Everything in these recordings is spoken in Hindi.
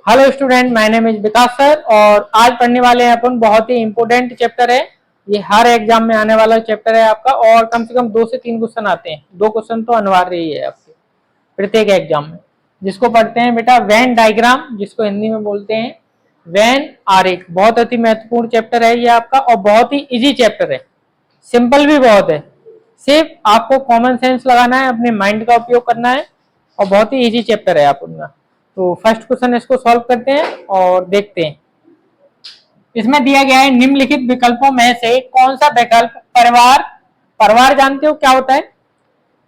Hello student, my name is Vikas sir और आज पढ़ने वाले हैं अपन बहुत ही इंपॉर्टेंट चैप्टर है। ये हर एग्जाम में आने वाला चैप्टर है आपका और कम से कम 2 से 3 क्वेश्चन आते हैं। 2 क्वेश्चन तो अनिवार्य ही है आपके प्रत्येक एग्जाम में, जिसको पढ़ते हैं बेटा वेन डायग्राम, जिसको हिंदी में बोलते हैं वेन आरेख। बहुत अति महत्वपूर्ण चैप्टर है ये आपका और बहुत ही इजी चैप्टर है, सिंपल भी बहुत है। सिर्फ आपको कॉमन सेंस लगाना है, अपने माइंड का उपयोग करना है और बहुत ही इजी चैप्टर है आप उनका। तो फर्स्ट क्वेश्चन इसको सॉल्व करते हैं और देखते हैं। इसमें दिया गया है निम्नलिखित विकल्पों में से कौन सा विकल्प परिवार, परिवार जानते हो क्या होता है?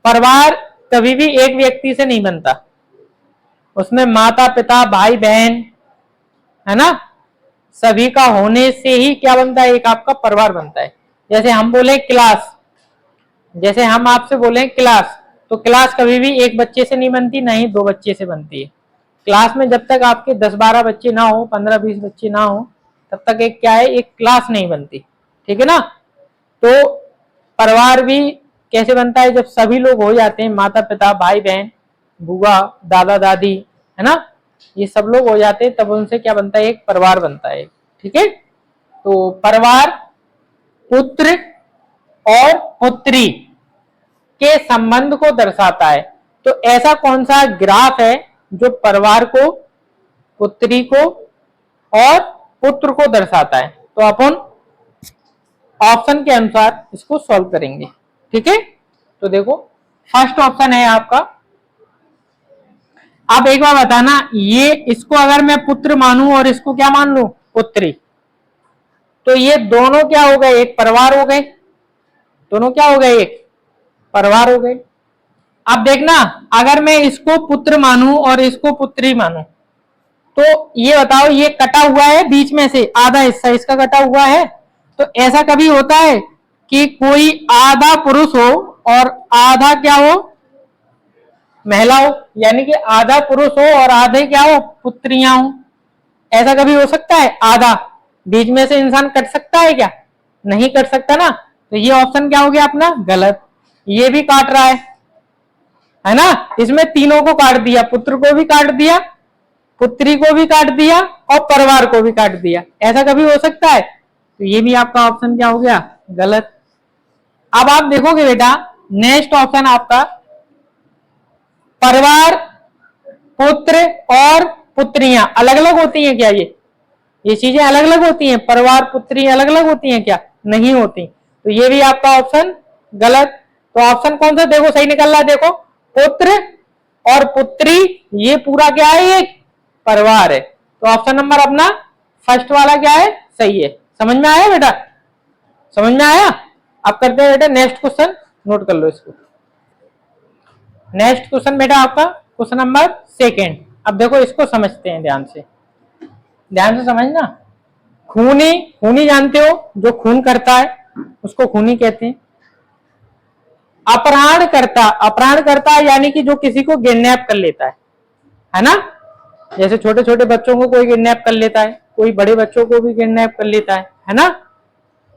परिवार कभी भी एक व्यक्ति से नहीं बनता, उसमें माता पिता भाई बहन है ना, सभी का होने से ही क्या बनता है, एक आपका परिवार बनता है। जैसे हम बोले क्लास, जैसे हम आपसे बोले क्लास, तो क्लास कभी भी एक बच्चे से नहीं बनती, ना ही 2 बच्चे से बनती है। क्लास में जब तक आपके 10-12 बच्चे ना हो, 15-20 बच्चे ना हो, तब तक एक क्या है, एक क्लास नहीं बनती। ठीक है ना। तो परिवार भी कैसे बनता है, जब सभी लोग हो जाते हैं, माता पिता भाई बहन बुआ दादा दादी है ना, ये सब लोग हो जाते हैं, तब उनसे क्या बनता है, एक परिवार बनता है। ठीक है। तो परिवार पुत्र और पुत्री के संबंध को दर्शाता है। तो ऐसा कौन सा ग्राफ है जो परिवार को, पुत्री को और पुत्र को दर्शाता है? तो अपन ऑप्शन के अनुसार इसको सॉल्व करेंगे। ठीक है। तो देखो फर्स्ट ऑप्शन है आपका, आप एक बार बताना, ये इसको अगर मैं पुत्र मानूं और इसको क्या मान लूं, पुत्री, तो ये दोनों क्या हो गए, एक परिवार हो गए। दोनों क्या हो गए, एक परिवार हो गए। अब देखना, अगर मैं इसको पुत्र मानूं और इसको पुत्री मानूं, तो ये बताओ, ये कटा हुआ है बीच में से, आधा हिस्सा इसका कटा हुआ है। तो ऐसा कभी होता है कि कोई आधा पुरुष हो और आधा क्या हो, महिला हो, यानी कि आधा पुरुष हो और आधे क्या हो, पुत्रियां हो। ऐसा कभी हो सकता है? आधा बीच में से इंसान कट सकता है क्या? नहीं कट सकता ना। तो ये ऑप्शन क्या हो गया अपना, गलत। ये भी काट रहा है ना, इसमें तीनों को काट दिया, पुत्र को भी काट दिया, पुत्री को भी काट दिया और परिवार को भी काट दिया। ऐसा कभी हो सकता है? तो ये भी आपका ऑप्शन क्या हो गया, गलत। अब आप देखोगे बेटा, नेक्स्ट ऑप्शन आपका परिवार पुत्र और पुत्रियां अलग अलग होती हैं क्या? ये चीजें अलग अलग होती हैं, परिवार पुत्री अलग अलग होती हैं क्या? नहीं होती। तो ये भी आपका ऑप्शन गलत। तो ऑप्शन कौन सा देखो सही निकल रहा है, देखो पुत्र और पुत्री, ये पूरा क्या है, एक परिवार है। तो ऑप्शन नंबर अपना फर्स्ट वाला क्या है, सही है। समझ में आया बेटा? समझ में आया? अब करते हैं बेटा नेक्स्ट क्वेश्चन, नोट कर लो इसको। नेक्स्ट क्वेश्चन बेटा आपका क्वेश्चन नंबर 2। अब देखो इसको समझते हैं ध्यान से, ध्यान से समझना। खूनी, खूनी जानते हो, जो खून करता है उसको खूनी कहते हैं। अपहरण करता, अपहरण करता यानी कि जो किसी को किडनैप कर लेता है ना। जैसे छोटे छोटे बच्चों को कोई किडनैप कर लेता है, कोई बड़े बच्चों को भी किडनैप कर लेता है ना।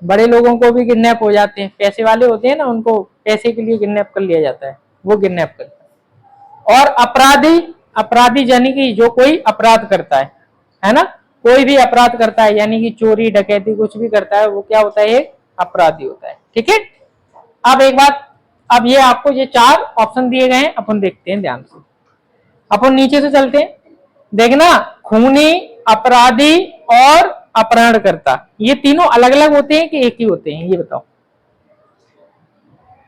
बड़े लोगों को भी किडनैप हो जाते हैं, पैसे वाले होते हैं ना, उनको पैसे के लिए किडनैप कर लिया जाता है, वो किडनैप करता है। और अपराधी, अपराधी यानी कि जो कोई अपराध करता है ना, कोई भी अपराध करता है यानी कि चोरी डकैती कुछ भी करता है, वो क्या होता है, एक अपराधी होता है। ठीक है। अब एक बात, अब ये आपको ये 4 ऑप्शन दिए गए हैं, अपन देखते हैं ध्यान से। अपन नीचे से चलते हैं, देखना खूनी, अपराधी और अपहरणकर्ता, ये तीनों अलग अलग होते हैं कि एक ही होते हैं, ये बताओ।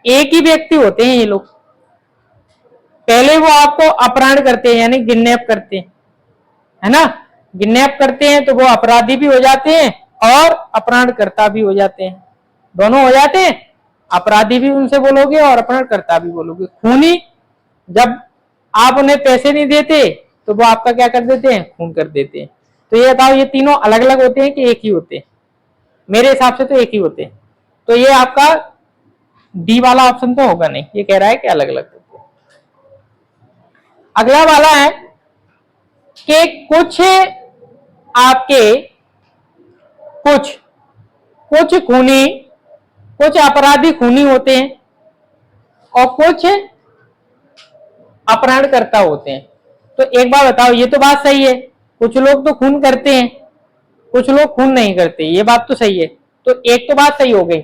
एक ही व्यक्ति होते हैं ये लोग। पहले वो आपको अपहरण करते हैं यानी किडनैप करते हैं, है ना। किडनैप करते हैं तो वो अपराधी भी हो जाते हैं और अपहरणकर्ता भी हो जाते हैं, दोनों हो जाते हैं। अपराधी भी उनसे बोलोगे और अपहरणकर्ता भी बोलोगे। खूनी, जब आप उन्हें पैसे नहीं देते तो वो आपका क्या कर देते हैं, खून कर देते हैं। तो ये बताओ, ये तीनों अलग अलग होते हैं कि एक ही होते हैं? मेरे हिसाब से तो एक ही होते हैं। तो ये आपका डी वाला ऑप्शन तो होगा नहीं, ये कह रहा है कि अलग अलग होते हैं। अगला वाला है कि कुछ आपके कुछ कुछ खूनी, कुछ अपराधी खूनी होते हैं और कुछ अपहरणकर्ता होते हैं। तो एक बार बताओ, ये तो बात सही है कुछ लोग तो खून करते हैं, कुछ लोग खून नहीं करते, ये बात तो सही है। तो एक तो बात सही हो गई,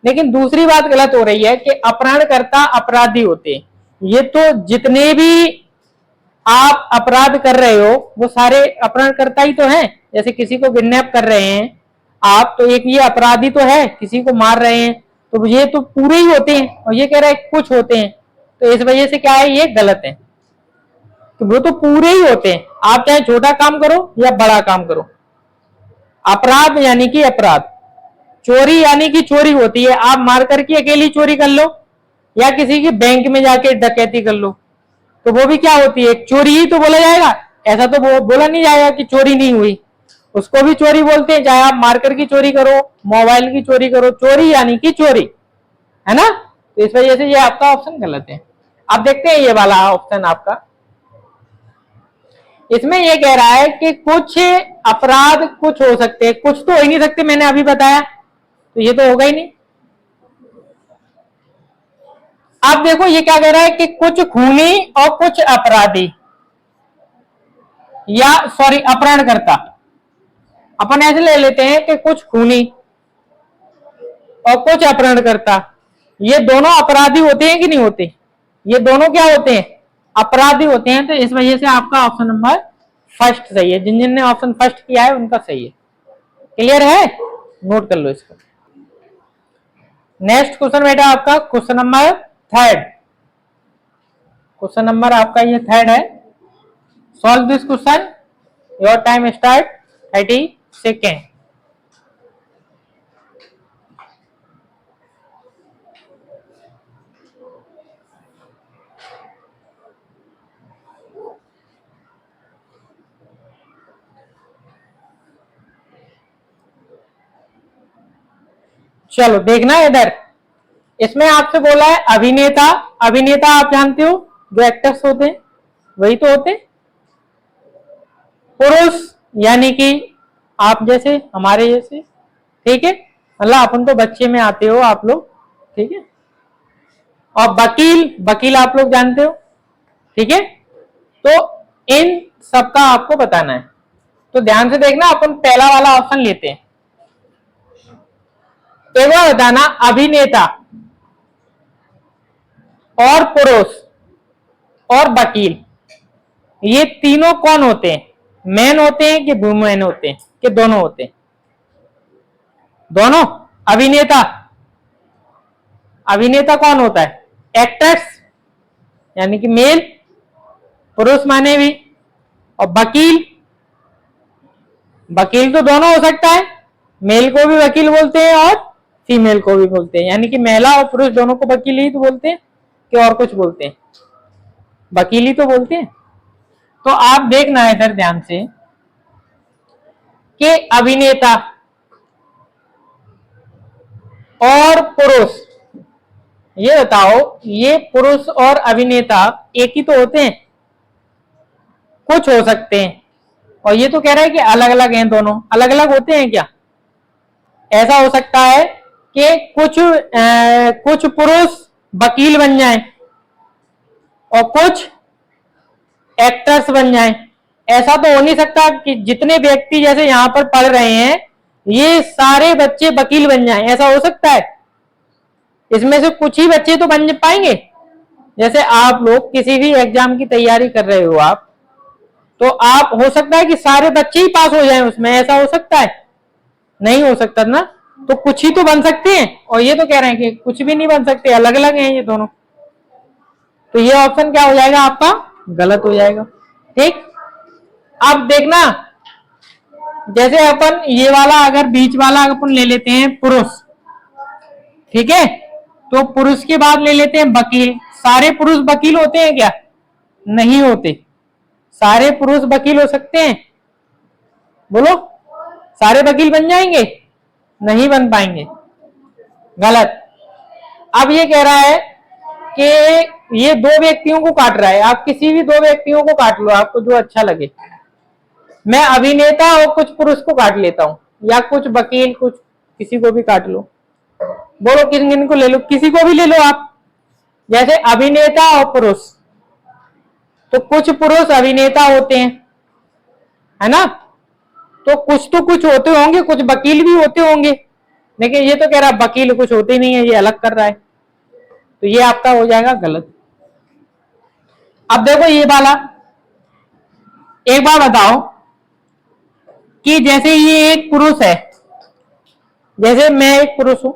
लेकिन दूसरी बात गलत हो रही है कि अपहरणकर्ता अपराधी होते हैं। ये तो जितने भी आप अपराध कर रहे हो वो सारे अपहरणकर्ता ही तो हैं। जैसे किसी को किडनैप कर रहे हैं आप, तो एक ये अपराधी तो है, किसी को मार रहे हैं, तो ये तो पूरे ही होते हैं, और ये कह रहा है कुछ होते हैं। तो इस वजह से क्या है, ये गलत है। तो वो तो पूरे ही होते हैं, आप चाहे छोटा काम करो या बड़ा काम करो। अपराध यानी कि अपराध, चोरी यानी कि चोरी होती है। आप मार करके अकेली चोरी कर लो या किसी के बैंक में जाके डकैती कर लो, तो वो भी क्या होती है, चोरी ही तो बोला जाएगा। ऐसा तो बोला नहीं जाएगा कि चोरी नहीं हुई, उसको भी चोरी बोलते हैं। चाहे आप मार्कर की चोरी करो, मोबाइल की चोरी करो, चोरी यानी कि चोरी, है ना। तो इस वजह से ये आपका ऑप्शन गलत है। अब देखते हैं ये वाला ऑप्शन आपका, इसमें ये कह रहा है कि कुछ अपराध कुछ हो सकते हैं, कुछ तो हो ही नहीं सकते, मैंने अभी बताया, तो ये तो होगा ही नहीं। अब देखो ये क्या कह रहा है कि कुछ खूनी और कुछ अपराधी, या सॉरी अपहरणकर्ता। अपन ऐसे ले लेते हैं कि कुछ खूनी और कुछ अपहरणकर्ता, ये दोनों अपराधी होते हैं कि नहीं होते, ये दोनों क्या होते हैं, अपराधी होते हैं। तो इस वजह से आपका ऑप्शन नंबर फर्स्ट सही है। जिन जिन ने ऑप्शन फर्स्ट किया है उनका सही है। क्लियर है, नोट कर लो इसको। नेक्स्ट क्वेश्चन बेटा आपका question number third, question number आपका ये थर्ड है। Solve this question, your time start 30 second. चलो देखना इधर, इसमें आपसे बोला है अभिनेता। अभिनेता आप जानते हो, जो एक्टर्स होते हैं वही तो होते हैं। पुरुष यानी कि आप जैसे, हमारे जैसे, ठीक है, मतलब अपन तो बच्चे में आते हो आप लोग, ठीक है। और वकील, वकील आप लोग जानते हो, ठीक है। तो इन सबका आपको बताना है। तो ध्यान से देखना, अपन पहला वाला ऑप्शन लेते हैं। एक बार बताना, अभिनेता और पुरुष और वकील, ये तीनों कौन होते हैं, मैन होते हैं कि वुमेन होते हैं, कि दोनों होते हैं, दोनों। अभिनेता, अभिनेता कौन होता है, एक्टर्स यानी कि मेल, पुरुष माने भी। और वकील, वकील तो दोनों हो सकता है, मेल को भी वकील बोलते हैं और फीमेल को भी बोलते हैं, यानी कि महिला और पुरुष दोनों को वकील ही तो बोलते हैं कि और कुछ बोलते हैं, वकील ही तो बोलते हैं। तो आप देखना है इधर ध्यान से कि अभिनेता और पुरुष, ये बताओ, ये पुरुष और अभिनेता एक ही तो होते हैं, कुछ हो सकते हैं। और ये तो कह रहा है कि अलग अलग हैं, दोनों अलग अलग होते हैं क्या। ऐसा हो सकता है कि कुछ पुरुष वकील बन जाएं और कुछ एक्टर्स बन जाएं। ऐसा तो हो नहीं सकता कि जितने व्यक्ति जैसे यहां पर पढ़ रहे हैं ये सारे बच्चे वकील बन जाएं, ऐसा हो सकता है। इसमें से कुछ ही बच्चे तो बन पाएंगे। जैसे आप लोग किसी भी एग्जाम की तैयारी कर रहे हो आप, तो आप हो सकता है कि सारे बच्चे ही पास हो जाएं उसमें, ऐसा हो सकता है, नहीं हो सकता ना। तो कुछ ही तो बन सकते हैं, और ये तो कह रहे हैं कि कुछ भी नहीं बन सकते, अलग अलग हैं ये दोनों। तो ये ऑप्शन क्या हो जाएगा आपका, गलत हो जाएगा, ठीक। अब देखना, जैसे अपन ये वाला अगर बीच वाला अपन ले लेते हैं पुरुष, ठीक है, तो पुरुष के बाद ले लेते हैं वकील। सारे पुरुष वकील होते हैं क्या, नहीं होते। सारे पुरुष वकील हो सकते हैं, बोलो, सारे वकील बन जाएंगे, नहीं बन पाएंगे, गलत। अब ये कह रहा है कि ये दो व्यक्तियों को काट रहा है, आप किसी भी दो व्यक्तियों को काट लो, आपको जो अच्छा लगे। मैं अभिनेता और कुछ पुरुष को काट लेता हूं, या कुछ वकील, कुछ किसी को भी काट लो, बोलो किन किन को ले लो, किसी को भी ले लो आप। जैसे अभिनेता और पुरुष, तो कुछ पुरुष अभिनेता होते हैं है ना। तो कुछ होते होंगे, कुछ वकील भी होते होंगे, लेकिन ये तो कह रहा है वकील कुछ होते नहीं है, ये अलग कर रहा है, तो ये आपका हो जाएगा गलत। अब देखो ये वाला, एक बार बताओ कि जैसे ये एक पुरुष है, जैसे मैं एक पुरुष हूं,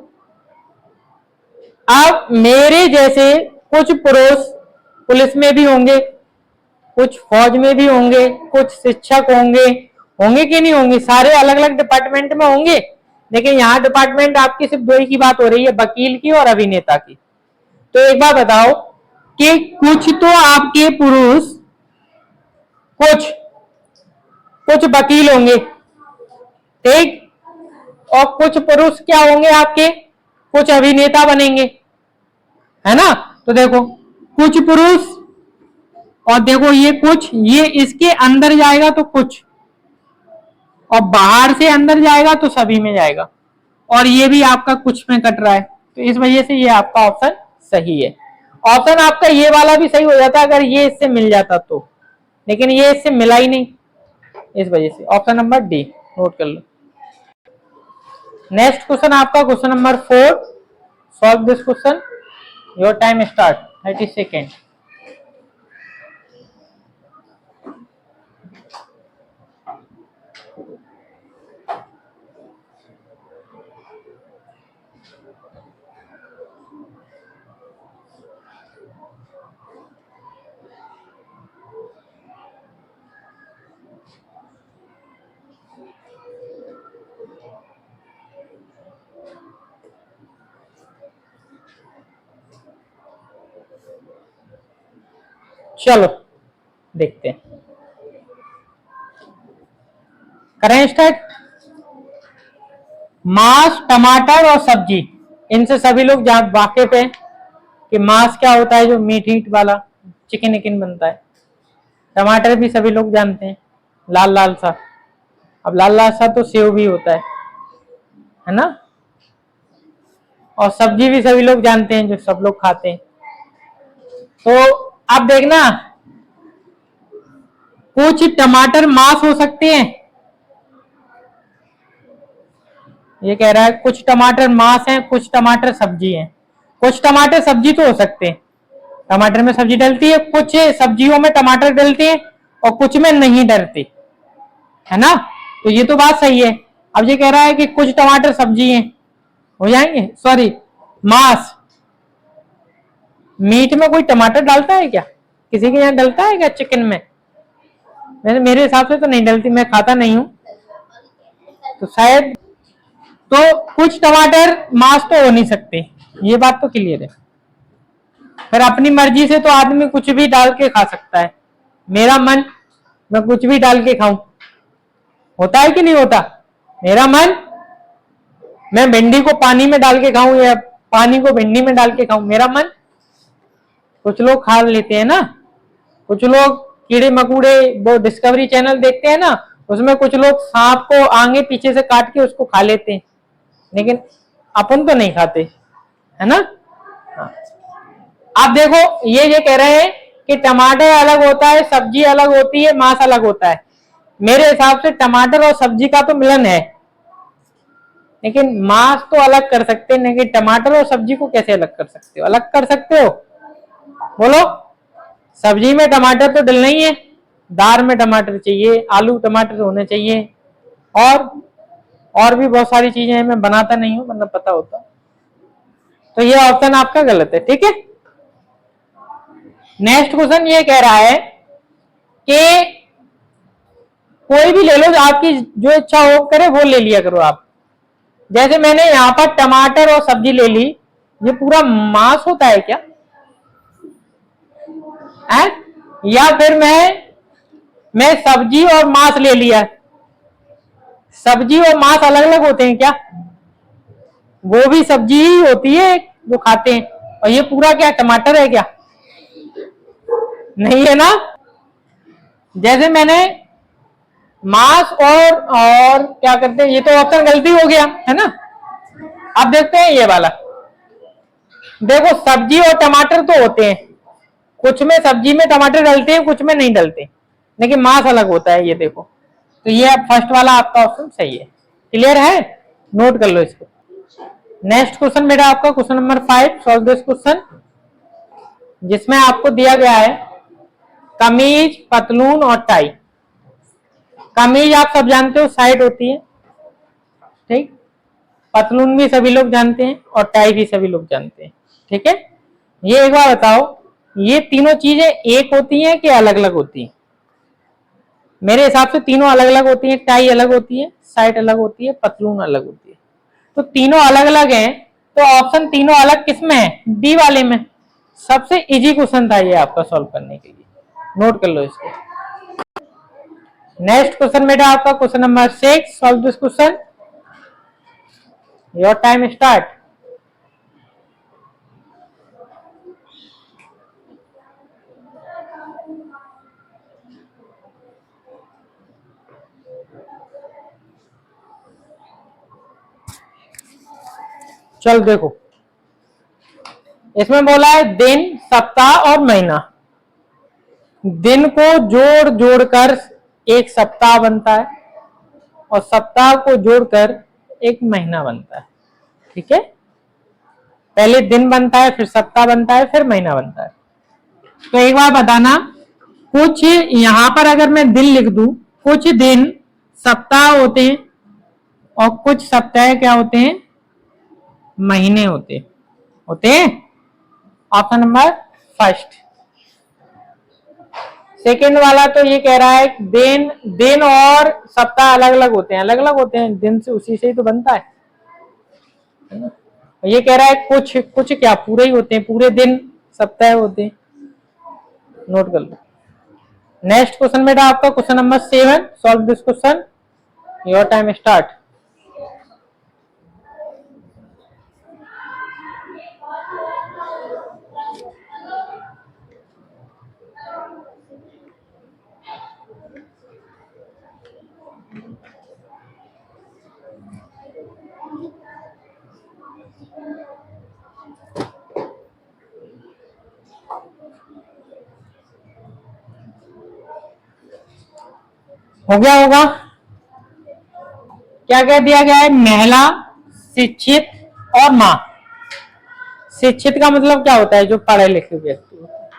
अब मेरे जैसे कुछ पुरुष पुलिस में भी होंगे, कुछ फौज में भी होंगे, कुछ शिक्षक होंगे, होंगे कि नहीं होंगे, सारे अलग अलग डिपार्टमेंट में होंगे, लेकिन यहाँ डिपार्टमेंट आपकी सिर्फ दो ही की बात हो रही है, वकील की और अभिनेता की। तो एक बार बताओ कि कुछ तो आपके पुरुष, कुछ कुछ वकील होंगे, ठीक, और कुछ पुरुष क्या होंगे आपके, कुछ अभिनेता बनेंगे, है ना। तो देखो कुछ पुरुष, और देखो ये कुछ, ये इसके अंदर जाएगा तो कुछ, और बाहर से अंदर जाएगा तो सभी में जाएगा, और ये भी आपका कुछ में कट रहा है, तो इस वजह से ये आपका ऑप्शन सही है। ऑप्शन आपका ये वाला भी सही हो जाता अगर ये इससे मिल जाता तो, लेकिन ये इससे मिला ही नहीं, इस वजह से ऑप्शन नंबर डी नोट कर लो। नेक्स्ट क्वेश्चन आपका question number 4, solve this question, your time start 30 second. चलो देखते हैं, करें स्टार्ट। मांस, टमाटर और सब्जी, इनसे सभी लोग वाकिफ है कि मांस क्या होता है, जो मीट हीट वाला चिकन विकन बनता है। टमाटर भी सभी लोग जानते हैं, लाल लाल सा, अब लाल लाल सा तो सेव भी होता है ना। और सब्जी भी सभी लोग जानते हैं, जो सब लोग खाते हैं। तो आप देखना, कुछ टमाटर मांस हो सकते हैं, ये कह रहा है कुछ टमाटर मांस हैं, कुछ टमाटर सब्जी हैं। कुछ टमाटर सब्जी तो हो सकते हैं, टमाटर में सब्जी डलती है, कुछ सब्जियों में टमाटर डलते हैं और कुछ में नहीं डलते, है ना। तो ये तो बात सही है। अब ये कह रहा है कि कुछ टमाटर सब्जी हैं, हो जाएंगे, सॉरी मांस। मीट में कोई टमाटर डालता है क्या, किसी के यहाँ डलता है क्या चिकन में? मेरे हिसाब से तो नहीं डलती, मैं खाता नहीं हूं, तो शायद, तो कुछ टमाटर मांस तो हो नहीं सकते, ये बात तो क्लियर है। फिर अपनी मर्जी से तो आदमी कुछ भी डाल के खा सकता है, मेरा मन, मैं कुछ भी डाल के खाऊं, होता है कि नहीं होता? मेरा मन, मैं भिंडी को पानी में डाल के खाऊं या पानी को भिंडी में डाल के खाऊं, मेरा मन। कुछ लोग खा लेते हैं ना, कुछ लोग कीड़े मकोड़े, वो डिस्कवरी चैनल देखते हैं ना, उसमें कुछ लोग सांप को आगे पीछे से काट के उसको खा लेते हैं, लेकिन अपन तो नहीं खाते, है ना। हाँ। आप देखो ये कह रहे हैं कि टमाटर अलग होता है, सब्जी अलग होती है, मांस अलग होता है। मेरे हिसाब से टमाटर और सब्जी का तो मिलन है, लेकिन मांस तो अलग कर सकते हैं, लेकिन टमाटर और सब्जी को कैसे अलग कर सकते हो? अलग कर सकते हो, बोलो। सब्जी में टमाटर तो डलना ही है, दाल में टमाटर चाहिए, आलू टमाटर होने चाहिए, और भी बहुत सारी चीजें हैं, मैं बनाता नहीं हूं, मतलब पता होता। तो ये ऑप्शन आपका गलत है, ठीक है। नेक्स्ट क्वेश्चन ये कह रहा है कि कोई भी ले लो, आपकी जो इच्छा हो करे वो ले लिया करो आप। जैसे मैंने यहां पर टमाटर और सब्जी ले ली, ये पूरा मांस होता है क्या है? या फिर मैं सब्जी और मांस ले लिया, सब्जी और मांस अलग अलग होते हैं क्या? वो भी सब्जी ही होती है जो खाते हैं, और ये पूरा क्या टमाटर है क्या? नहीं है ना। जैसे मैंने मांस और क्या करते हैं, ये तो ऑप्शन गलती हो गया, है ना। अब देखते हैं ये वाला, देखो सब्जी और टमाटर तो होते हैं, कुछ में सब्जी में टमाटर डलते हैं, कुछ में नहीं डलते, लेकिन मांस अलग होता है, ये देखो तो ये अब फर्स्ट वाला आपका ऑप्शन सही है। क्लियर है, नोट कर लो इसको। नेक्स्ट क्वेश्चन बेटा आपका question number 5, solve this question, जिसमें आपको दिया गया है कमीज, पतलून और टाई। कमीज आप सब जानते हो साइड होती है, ठीक। पतलून भी सभी लोग जानते हैं और टाई भी सभी लोग जानते हैं, ठीक है। ये एक बार बताओ, ये तीनों चीजें एक होती हैं कि अलग अलग होती हैं? मेरे हिसाब से तीनों अलग अलग होती हैं। टाई अलग होती है, साइड अलग होती है, पतलून अलग होती है। तो तीनों अलग अलग हैं, तो ऑप्शन तीनों अलग किसमें है? डी वाले में। सबसे इजी क्वेश्चन था ये आपका सॉल्व करने के लिए, नोट कर लो इसको। नेक्स्ट क्वेश्चन बेटा आपका question number 6, solve this question, your time start. चल देखो, इसमें बोला है दिन, सप्ताह और महीना। दिन को जोड़ जोड़कर एक सप्ताह बनता है और सप्ताह को जोड़कर एक महीना बनता है, ठीक है। पहले दिन बनता है, फिर सप्ताह बनता है, फिर महीना बनता है। तो एक बार बताना, कुछ यहां पर अगर मैं दिन लिख दूं, कुछ दिन सप्ताह होते हैं और कुछ सप्ताह क्या होते हैं? महीने होते हैं। Option number first. सेकेंड वाला तो ये कह रहा है दिन और सप्ताह अलग अलग होते हैं, अलग अलग होते हैं, दिन से उसी से ही तो बनता है ना। ये कह रहा है कुछ क्या पूरे ही होते हैं, पूरे दिन सप्ताह होते हैं, नोट कर लो। नेक्स्ट क्वेश्चन बेटा आपका question number 7, solve this question, your time start. हो गया होगा। क्या क्या दिया गया है? महिला, शिक्षित और मां। शिक्षित का मतलब क्या होता है? जो पढ़े लिखे व्यक्ति होते हैं।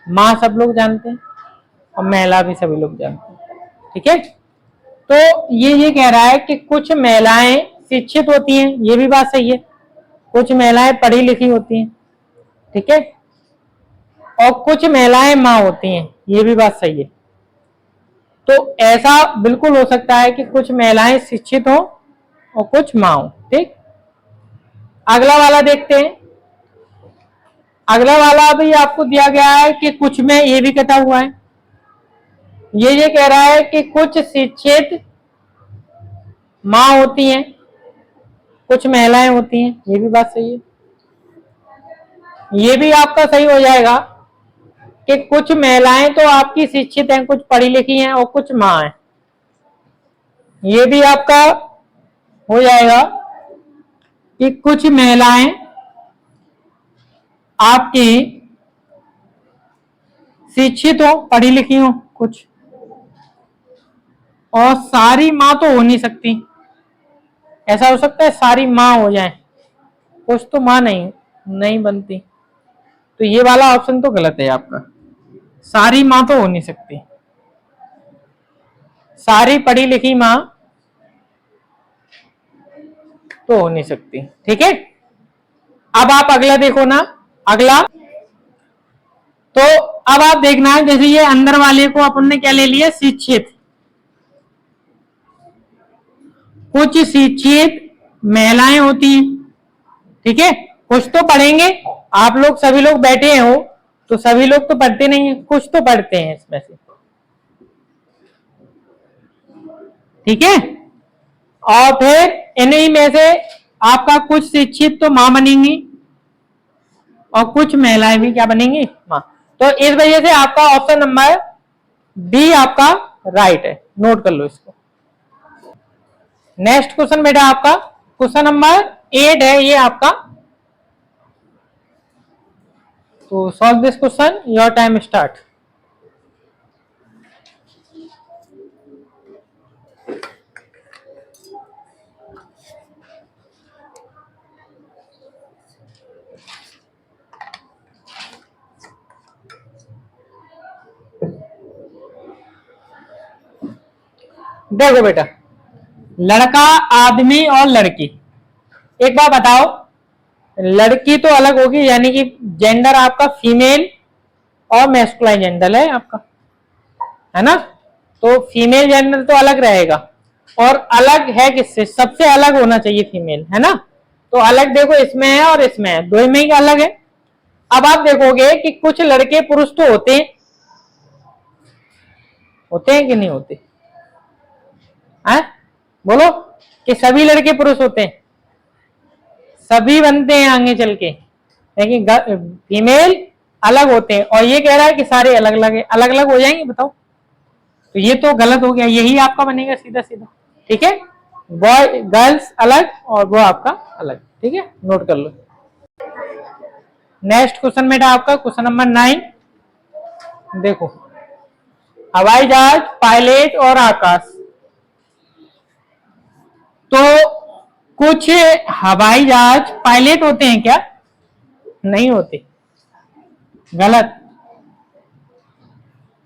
मां सब लोग जानते हैं और महिला भी सभी लोग जानते हैं, ठीक है। तो ये कह रहा है कि कुछ महिलाएं शिक्षित होती हैं, ये भी बात सही है। कुछ महिलाएं पढ़ी लिखी होती हैं, ठीक है। और कुछ महिलाएं मां होती हैं, ये भी बात सही है। तो ऐसा बिल्कुल हो सकता है कि कुछ महिलाएं शिक्षित हो और कुछ मां हो, ठीक। अगला वाला देखते हैं। अगला वाला भी आपको दिया गया है कि कुछ में ये भी कटा हुआ है। ये कह रहा है कि कुछ शिक्षित मां होती हैं, कुछ महिलाएं होती हैं, ये भी बात सही है। ये भी आपका सही हो जाएगा कि कुछ महिलाएं तो आपकी शिक्षित हैं, कुछ पढ़ी लिखी हैं और कुछ मां हैं। ये भी आपका हो जाएगा कि कुछ महिलाएं आपकी शिक्षित हो, पढ़ी लिखी हो कुछ, और सारी मां तो हो नहीं सकती। ऐसा हो सकता है सारी मां हो जाए, कुछ तो मां नहीं बनती। तो ये वाला ऑप्शन तो गलत है आपका, सारी मां तो हो नहीं सकती, सारी पढ़ी लिखी मां तो हो नहीं सकती, ठीक है। अब आप अगला देखो ना, अगला तो अब आप देखना है, जैसे ये अंदर वाले को अपन ने क्या ले लिया? शिक्षित। कुछ शिक्षित महिलाएं होती हैं, ठीक है। कुछ तो पढ़ेंगे, आप लोग सभी लोग बैठे हो तो सभी लोग तो पढ़ते नहीं है, कुछ तो पढ़ते हैं इसमें से, ठीक है। और फिर इन्हीं में से आपका कुछ शिक्षित तो मां बनेंगी और कुछ महिलाएं भी क्या बनेंगी? मां। तो इस वजह से आपका ऑप्शन नंबर डी आपका राइट है, नोट कर लो इसको। नेक्स्ट क्वेश्चन बेटा आपका क्वेश्चन नंबर 8 है ये आपका। तो solve this question, your time start. देखो बेटा, लड़का, आदमी और लड़की, एक बार बताओ, लड़की तो अलग होगी, यानी कि जेंडर आपका फीमेल और मैस्कुलाइन जेंडर है आपका, है ना। तो फीमेल जेंडर तो अलग रहेगा, और अलग है किससे, सबसे अलग होना चाहिए फीमेल, है ना। तो अलग देखो इसमें है और इसमें है, दो में ही अलग है। अब आप देखोगे कि कुछ लड़के पुरुष तो होते हैं, होते हैं कि नहीं होते हैं? बोलो कि सभी लड़के पुरुष होते हैं, सभी बनते हैं आगे चल के, लेकिन फीमेल अलग होते हैं। और ये कह रहा है कि सारे अलग अलग है, अलग अलग हो जाएंगे, बताओ। तो ये तो गलत हो गया, यही आपका बनेगा सीधा सीधा, ठीक है। बॉय गर्ल्स अलग और वो आपका अलग, ठीक है, नोट कर लो। नेक्स्ट क्वेश्चन बेटा आपका क्वेश्चन नंबर 9। देखो, हवाई जहाज, पायलट और आकाश। तो कुछ हवाई जहाज पायलट होते हैं क्या? नहीं होते, गलत।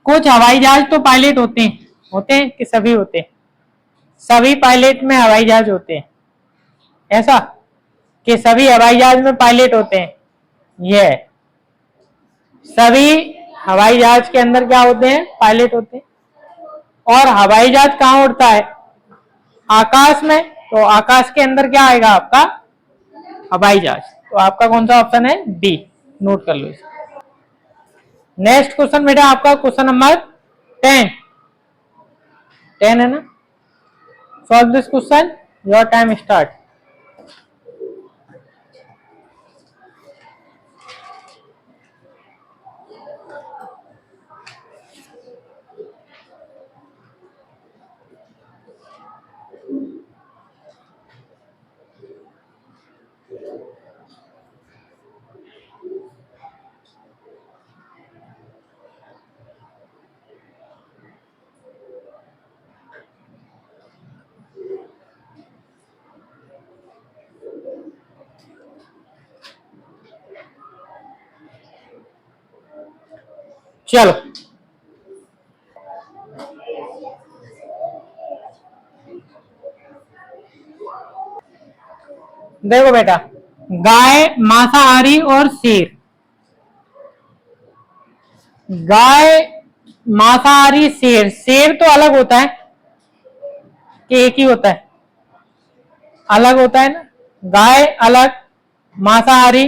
कुछ हवाई जहाज तो पायलट होते हैं कि सभी होते हैं? सभी पायलट में हवाई जहाज होते हैं, ऐसा कि सभी हवाई जहाज में पायलट होते हैं? ये सभी हवाई जहाज के अंदर क्या होते हैं? पायलट होते हैं। और हवाई जहाज कहाँ उड़ता है? आकाश में। तो आकाश के अंदर क्या आएगा आपका? हवाई जहाज। तो आपका कौन सा ऑप्शन है? डी, नोट कर लो इसे। नेक्स्ट क्वेश्चन बेटा आपका क्वेश्चन नंबर 10 है ना। Solve this question, your time start. चलो, देखो बेटा, गाय, मांसाहारी और शेर। गाय, मांसाहारी, शेर। शेर तो अलग होता है कि एक ही होता है? अलग होता है ना। गाय अलग, मांसाहारी,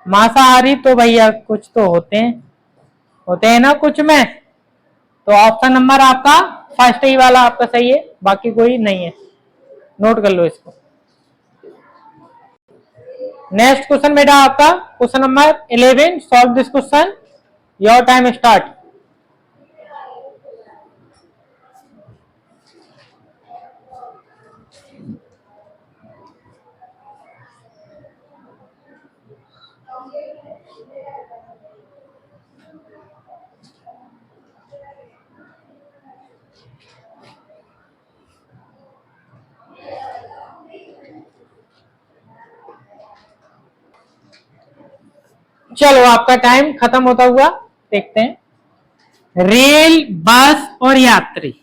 मांसाहारी तो भैया कुछ तो होते हैं ना कुछ में। तो ऑप्शन नंबर आपका फर्स्ट ही वाला आपका सही है, बाकी कोई नहीं है, नोट कर लो इसको। नेक्स्ट क्वेश्चन बेटा आपका question number 11, solve this question, your time start. चलो, आपका टाइम खत्म होता हुआ देखते हैं। रेल, बस और यात्री।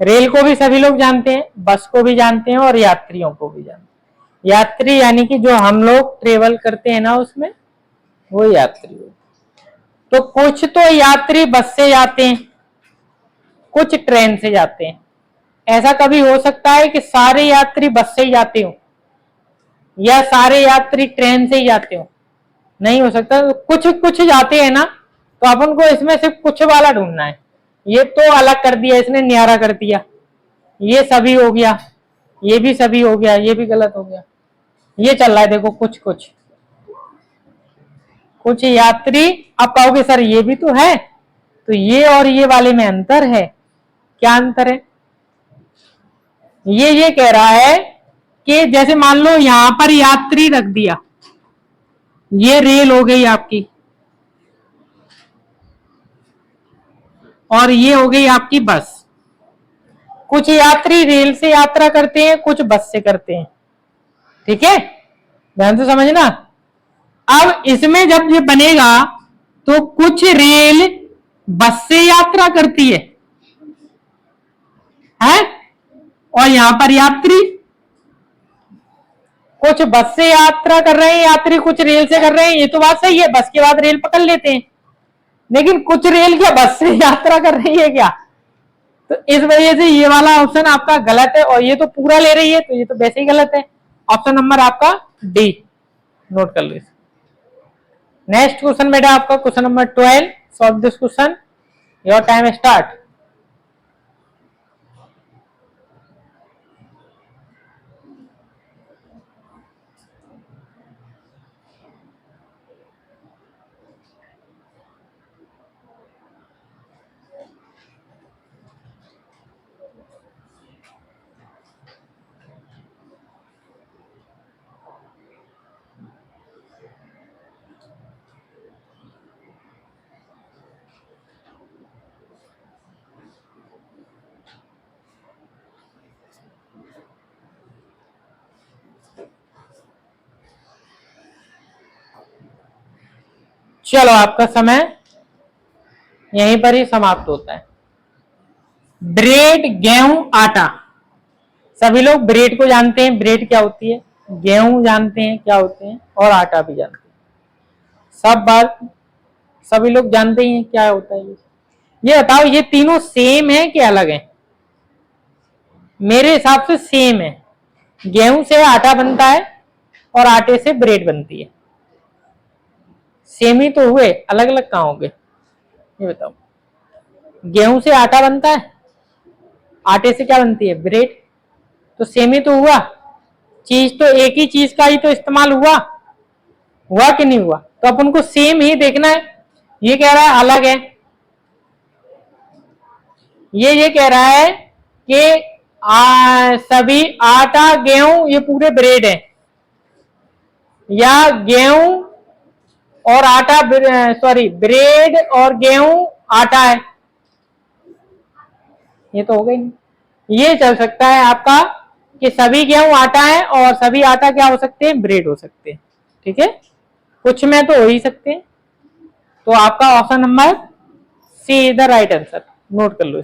रेल को भी सभी लोग जानते हैं, बस को भी जानते हैं और यात्रियों को भी जानते हैं। यात्री यानी कि जो हम लोग ट्रेवल करते हैं ना उसमें, वो यात्री। तो कुछ तो यात्री बस से जाते हैं, कुछ ट्रेन से जाते हैं। ऐसा कभी हो सकता है कि सारे यात्री बस से ही जाते हो या सारे यात्री ट्रेन से ही जाते हो? नहीं हो सकता। तो कुछ कुछ जाते हैं ना, तो अपन को इसमें से कुछ वाला ढूंढना है। ये तो अलग कर दिया इसने, न्यारा कर दिया, ये सभी हो गया, ये भी सभी हो गया, ये भी गलत हो गया। ये चल रहा है देखो, कुछ कुछ कुछ यात्री। आप कहोगे सर ये भी तो है, तो ये और ये वाले में अंतर है। क्या अंतर है? ये कह रहा है कि जैसे मान लो यहां पर यात्री रख दिया, ये रेल हो गई आपकी, और ये हो गई आपकी बस। कुछ यात्री रेल से यात्रा करते हैं, कुछ बस से करते हैं, ठीक है, ध्यान से समझना। अब इसमें जब ये बनेगा तो कुछ रेल बस से यात्रा करती है, है, और यहाँ पर यात्री, कुछ बस से यात्रा कर रहे हैं यात्री, कुछ रेल से कर रहे हैं, ये तो बात सही है, बस के बाद रेल पकड़ लेते हैं, लेकिन कुछ रेल क्या बस से यात्रा कर रही है क्या? तो इस वजह से ये वाला ऑप्शन आपका गलत है, और ये तो पूरा ले रही है, तो ये तो वैसे ही गलत है। ऑप्शन नंबर आपका डी, नोट कर लो इसे। नेक्स्ट क्वेश्चन बेटा आपका question number 12, solve this question, your time start. चलो आपका समय यहीं पर ही समाप्त होता है। ब्रेड, गेहूं, आटा, सभी लोग ब्रेड को जानते हैं, ब्रेड क्या होती है, गेहूं जानते हैं क्या होते हैं, और आटा भी जानते हैं, सब बात सभी लोग जानते ही हैं क्या होता है। ये बताओ ये तीनों सेम है कि अलग है? मेरे हिसाब से सेम है। गेहूं से आटा बनता है और आटे से ब्रेड बनती है, सेम ही तो हुए, अलग अलग कहां हो गए ये बताओ। गेहूं से आटा बनता है, आटे से क्या बनती है, ब्रेड, तो सेम ही तो हुआ, चीज तो एक ही चीज का ही तो इस्तेमाल हुआ, हुआ कि नहीं हुआ? तो अपन को सेम ही देखना है। ये कह रहा है अलग है, ये कह रहा है कि सभी आटा गेहूं ये पूरे ब्रेड है, या गेहूं और आटा, सॉरी ब्रेड और गेहूं आटा है, ये तो हो गई नहीं। ये चल सकता है आपका कि सभी गेहूं आटा है और सभी आटा क्या हो सकते हैं, ब्रेड हो सकते हैं, ठीक है, कुछ में तो हो ही सकते हैं। तो आपका option number C is the right answer, note कर लो।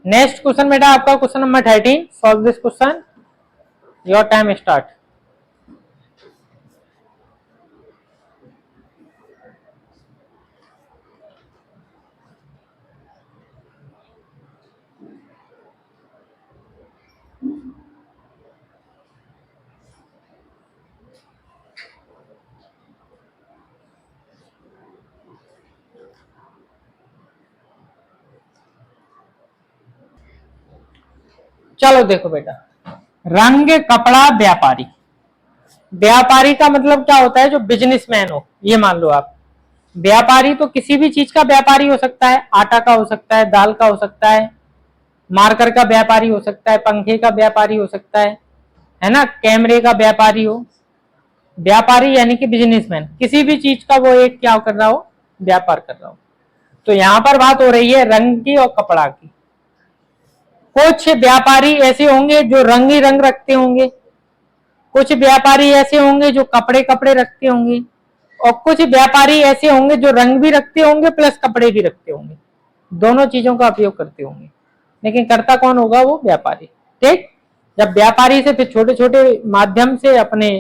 नेक्स्ट क्वेश्चन बेटा आपका question number 13, solve this question, your time start. चलो देखो बेटा, रंग कपड़ा व्यापारी, व्यापारी का मतलब क्या होता है, जो बिजनेसमैन हो, ये मान लो आप। व्यापारी तो किसी भी चीज का व्यापारी हो सकता है, आटा का हो सकता है, दाल का हो सकता है, मार्कर का व्यापारी हो सकता है, पंखे का व्यापारी हो सकता है ना, कैमरे का व्यापारी हो। व्यापारी यानी कि बिजनेसमैन, किसी भी चीज का वो एक क्या कर रहा हो, व्यापार कर रहा हो। तो यहां पर बात हो रही है रंग की और कपड़ा की। कुछ व्यापारी ऐसे होंगे जो रंग ही रंग रखते होंगे, कुछ व्यापारी ऐसे होंगे जो कपड़े कपड़े रखते होंगे, और कुछ व्यापारी ऐसे होंगे जो रंग भी रखते होंगे प्लस कपड़े भी रखते होंगे, दोनों चीजों का उपयोग करते होंगे, लेकिन करता कौन होगा, वो व्यापारी। ठीक, जब व्यापारी से फिर छोटे छोटे माध्यम से अपने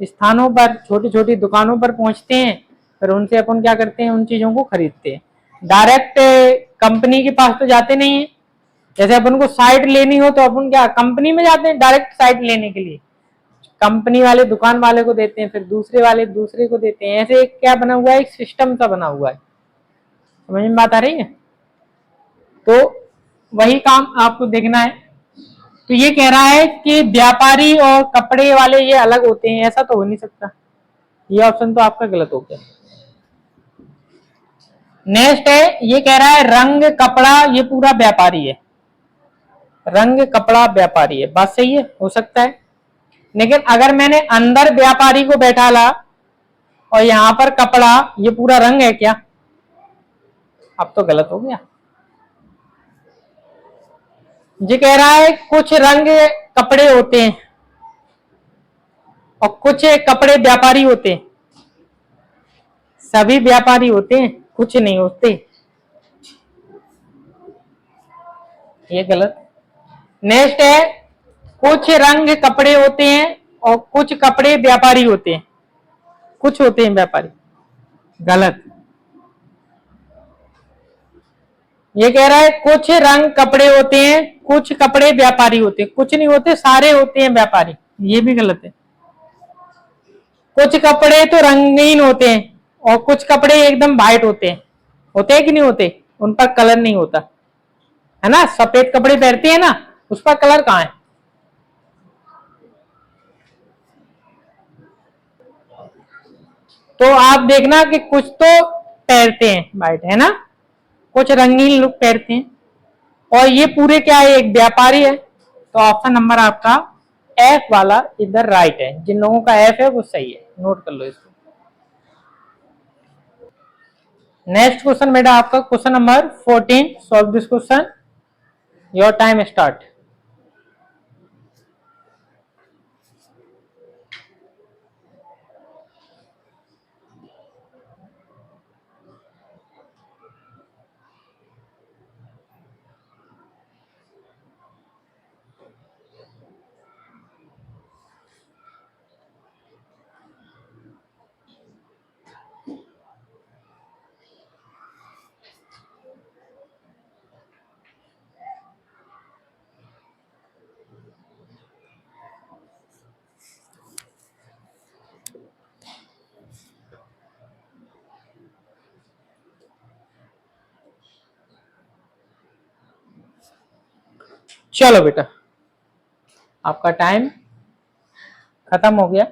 स्थानों पर, छोटी छोटी दुकानों पर पहुंचते हैं, फिर उनसे अपन क्या करते हैं, उन चीजों को खरीदते हैं। डायरेक्ट कंपनी के पास तो जाते नहीं है, जैसे अपन को साइट लेनी हो तो अपन क्या कंपनी में जाते हैं डायरेक्ट साइट लेने के लिए, कंपनी वाले दुकान वाले को देते हैं, फिर दूसरे वाले दूसरे को देते हैं, ऐसे एक क्या बना हुआ है, एक सिस्टम सा बना हुआ है, समझ में बात आ रही है? तो वही काम आपको देखना है। तो ये कह रहा है कि व्यापारी और कपड़े वाले ये अलग होते हैं, ऐसा तो हो नहीं सकता, ये ऑप्शन तो आपका गलत हो गया। नेक्स्ट है, ये कह रहा है रंग कपड़ा ये पूरा व्यापारी है, रंग कपड़ा व्यापारी है, बात सही है, हो सकता है, लेकिन अगर मैंने अंदर व्यापारी को बैठा ला और यहां पर कपड़ा ये पूरा रंग है क्या, अब तो गलत हो गया। ये कह रहा है कुछ रंग कपड़े होते हैं और कुछ कपड़े व्यापारी होते हैं, सभी व्यापारी होते हैं, कुछ नहीं होते, ये गलत। नेक्स्ट है कुछ रंग कपड़े होते हैं और कुछ कपड़े व्यापारी होते हैं। कुछ होते हैं व्यापारी, गलत। ये कह रहा है कुछ रंग कपड़े होते हैं, कुछ कपड़े व्यापारी होते हैं। कुछ नहीं होते, सारे होते हैं व्यापारी। ये भी गलत है। कुछ कपड़े तो रंगीन होते हैं और कुछ कपड़े एकदम वाइट होते हैं। होते हैं कि नहीं होते? उन पर कलर नहीं होता है ना। सफेद कपड़े पहनते हैं ना, उस पर कलर कहाँ है? तो आप देखना कि कुछ तो पहनते हैं वाइट, है ना, कुछ रंगीन लोग पहनते हैं। और ये पूरे क्या है? एक व्यापारी है। तो ऑप्शन नंबर आपका एफ वाला इधर राइट है। जिन लोगों का एफ है वो सही है, नोट कर लो इसको। नेक्स्ट क्वेश्चन बेटा आपका question number 14। Solve this question. Your time start. चलो बेटा, आपका टाइम खत्म हो गया।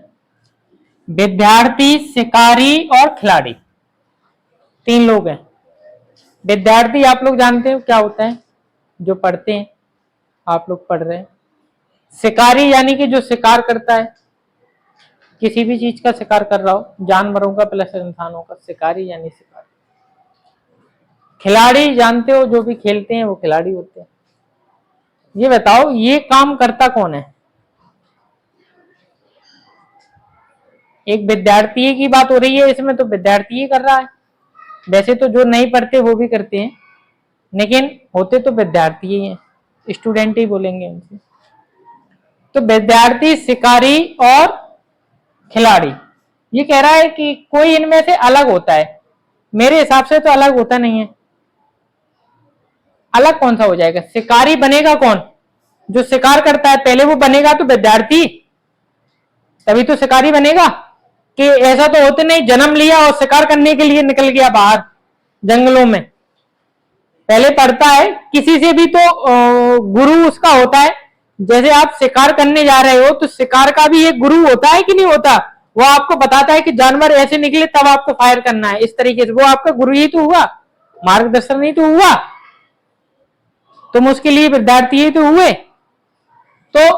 विद्यार्थी, शिकारी और खिलाड़ी, तीन लोग हैं। विद्यार्थी आप लोग जानते हो क्या होता है, जो पढ़ते हैं, आप लोग पढ़ रहे हैं। शिकारी यानी कि जो शिकार करता है, किसी भी चीज का शिकार कर रहा हो, जानवरों का प्लस इंसानों का, शिकारी यानी शिकारी। खिलाड़ी जानते हो, जो भी खेलते हैं वो खिलाड़ी होते हैं। ये बताओ ये काम करता कौन है? एक विद्यार्थी की बात हो रही है इसमें, तो विद्यार्थी ही कर रहा है। वैसे तो जो नहीं पढ़ते वो भी करते हैं, लेकिन होते तो विद्यार्थी ही हैं, स्टूडेंट ही बोलेंगे उनसे। तो विद्यार्थी, शिकारी और खिलाड़ी, ये कह रहा है कि कोई इनमें से अलग होता है। मेरे हिसाब से तो अलग होता नहीं है। अलग कौन सा हो जाएगा? शिकारी बनेगा कौन? जो शिकार करता है, पहले वो बनेगा तो विद्यार्थी, तभी तो शिकारी बनेगा। कि ऐसा तो होते नहीं, जन्म लिया और शिकार करने के लिए निकल गया बाहर जंगलों में। पहले पढ़ता है, किसी से भी तो गुरु उसका होता है। जैसे आप शिकार करने जा रहे हो तो शिकार का भी एक गुरु होता है कि नहीं होता? वो आपको बताता है कि जानवर ऐसे निकले तब आपको फायर करना है, इस तरीके से। वो आपका गुरु ही तो हुआ, मार्गदर्शन ही तो हुआ। तुम उसके लिए विद्यार्थी ही तो हुए। तो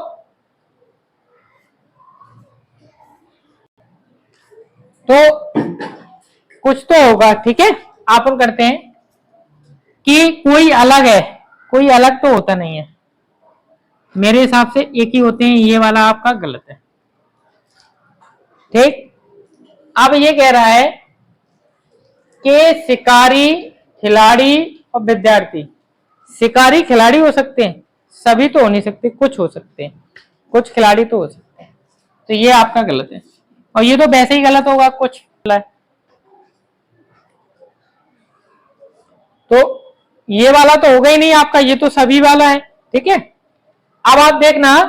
कुछ तो होगा, ठीक है। अपन करते हैं कि कोई अलग है, कोई अलग तो होता नहीं है। मेरे हिसाब से एक ही होते हैं, ये वाला आपका गलत है, ठीक। अब ये कह रहा है कि शिकारी, खिलाड़ी और विद्यार्थी। शिकारी खिलाड़ी हो सकते हैं, सभी तो हो नहीं सकते, कुछ हो सकते हैं, कुछ खिलाड़ी तो हो सकते हैं। तो ये आपका गलत है, और ये तो वैसे ही गलत होगा, कुछ तो ये वाला तो होगा ही नहीं आपका, ये तो सभी वाला है, ठीक है। अब आप देखना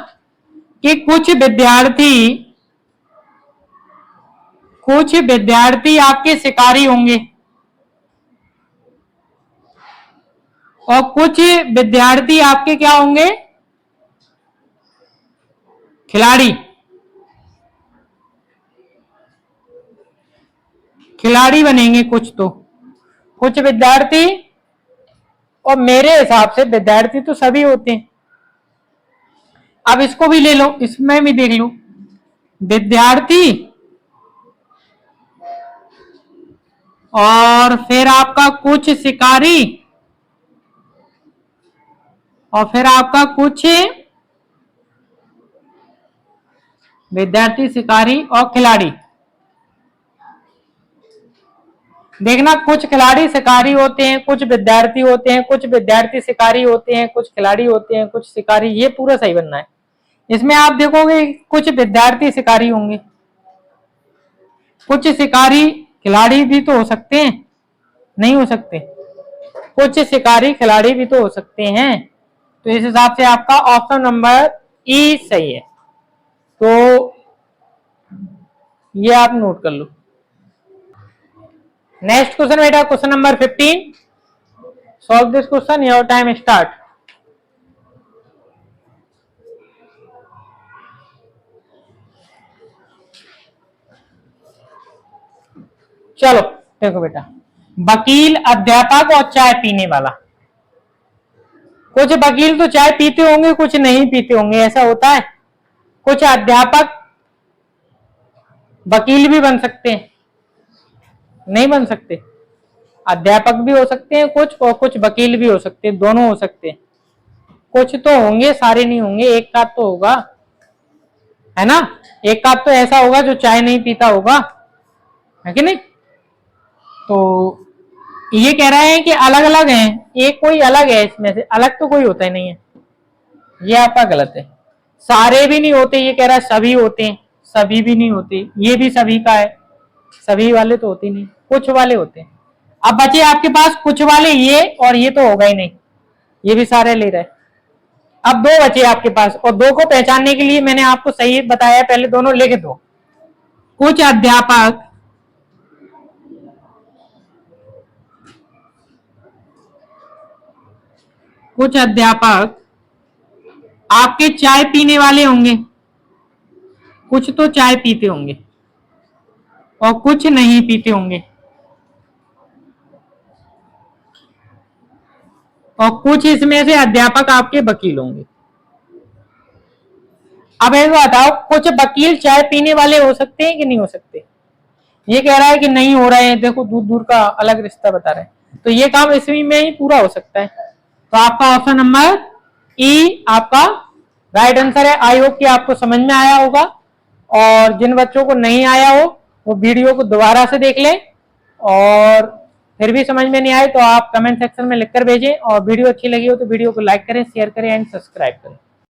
कि कुछ विद्यार्थी आपके शिकारी होंगे और कुछ विद्यार्थी आपके क्या होंगे? खिलाड़ी। खिलाड़ी बनेंगे कुछ तो, कुछ विद्यार्थी। और मेरे हिसाब से विद्यार्थी तो सभी होते हैं। अब इसको भी ले लो, इसमें भी देख लो, विद्यार्थी और फिर आपका कुछ शिकारी और फिर आपका कुछ विद्यार्थी, शिकारी और खिलाड़ी। देखना, कुछ खिलाड़ी शिकारी होते हैं, कुछ विद्यार्थी होते हैं, कुछ विद्यार्थी शिकारी होते हैं, कुछ खिलाड़ी होते हैं, कुछ शिकारी, ये पूरा सही बनना है। इसमें आप देखोगे कुछ विद्यार्थी शिकारी होंगे, कुछ शिकारी खिलाड़ी भी तो हो सकते हैं, नहीं हो सकते, कुछ शिकारी खिलाड़ी भी तो हो सकते हैं। तो इस हिसाब से आपका ऑप्शन नंबर ई सही है। तो ये आप नोट कर लो। नेक्स्ट क्वेश्चन बेटा, question number 15, solve this question, your time start. चलो देखो बेटा, वकील, अध्यापक और चाय पीने वाला। कुछ वकील तो चाय पीते होंगे, कुछ नहीं पीते होंगे, ऐसा होता है। कुछ अध्यापक वकील भी बन सकते हैं, नहीं बन सकते, अध्यापक भी हो सकते हैं कुछ, और कुछ वकील भी हो सकते हैं, दोनों हो सकते हैं। कुछ तो होंगे, सारे नहीं होंगे, एक का तो होगा, है ना। एक का तो ऐसा होगा जो चाय नहीं पीता होगा, है कि नहीं। तो ये कह रहा है कि अलग अलग हैं, एक कोई अलग है, इसमें से अलग तो कोई होता ही नहीं है, ये आपका गलत है। सारे भी नहीं होते, ये कह रहा है सभी होते हैं, सभी भी नहीं होते, ये भी सभी का है, सभी वाले तो होते नहीं, कुछ वाले होते हैं। अब बचे आपके पास कुछ वाले, ये और ये तो होगा ही नहीं, ये भी सारे ले रहे। अब दो बचे आपके पास, और दो को पहचानने के लिए मैंने आपको सही बताया, पहले दोनों लिख दो। कुछ अध्यापक आपके चाय पीने वाले होंगे, कुछ तो चाय पीते होंगे और कुछ नहीं पीते होंगे, और कुछ इसमें से अध्यापक आपके वकील होंगे। अब ऐसा बताओ, कुछ वकील चाय पीने वाले हो सकते हैं कि नहीं हो सकते। ये कह रहा है कि नहीं हो रहे हैं, देखो दूर दूर का अलग रिश्ता बता रहे हैं, तो ये काम इसमें में ही पूरा हो सकता है। तो आपका ऑप्शन नंबर ई आपका राइट आंसर है। आई होप कि आपको समझ में आया होगा, और जिन बच्चों को नहीं आया हो वो वीडियो को दोबारा से देख लें, और फिर भी समझ में नहीं आए तो आप कमेंट सेक्शन में लिखकर भेजें, और वीडियो अच्छी लगी हो तो वीडियो को लाइक करें, शेयर करें एंड सब्सक्राइब करें।